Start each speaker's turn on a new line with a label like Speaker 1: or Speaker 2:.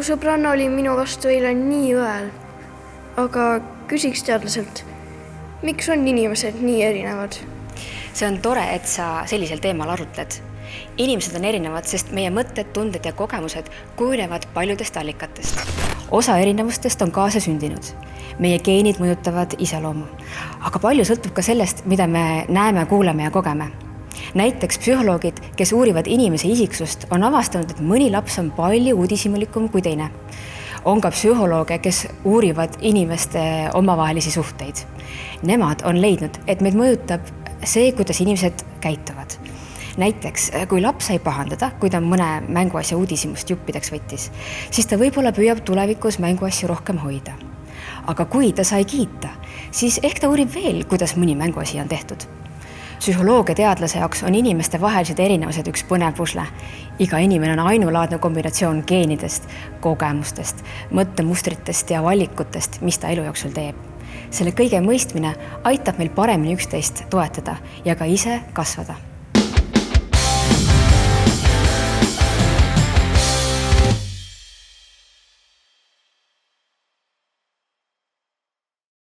Speaker 1: Mu sõbranna oli minu vastu eile nii õel. Aga küsiks teadlaselt, miks on inimesed nii erinevad?
Speaker 2: See on tore, et sa sellisel teemal arutled. Inimesed on erinevad, sest meie mõtted, tunded ja kogemused kujunevad paljudest allikatest. Osa erinevustest on kaasa sündinud. Meie geenid mõjutavad iseloomu. Aga palju sõltub ka sellest, mida me näeme, kuuleme ja kogeme. Näiteks psühholoogid, kes uurivad inimese isiksust, on avastanud, et mõni laps on palju uudishimulikum kui teine. On ka psühholooge, kes uurivad inimeste omavahelisi suhteid. Nemad on leidnud, et meid mõjutab see, kuidas inimesed käituvad. Näiteks, kui laps sai pahandada, kui ta mõne mänguasja uudishimust juppideks võttis, siis ta võib-olla püüab tulevikus mänguasju rohkem hoida. Aga kui ta sai kiita, siis ehk ta uurib veel, kuidas mõni mänguasi on tehtud. Psühholoogia teadlase jaoks on inimeste vahelised erinevused üks põnev pusle. Iga inimene on ainulaadne kombinatsioon geenidest, kogemustest, mõttemustritest ja valikutest, mis ta elu jooksul teeb. Selle kõige mõistmine aitab meil paremini üksteist toetada ja ka ise kasvada.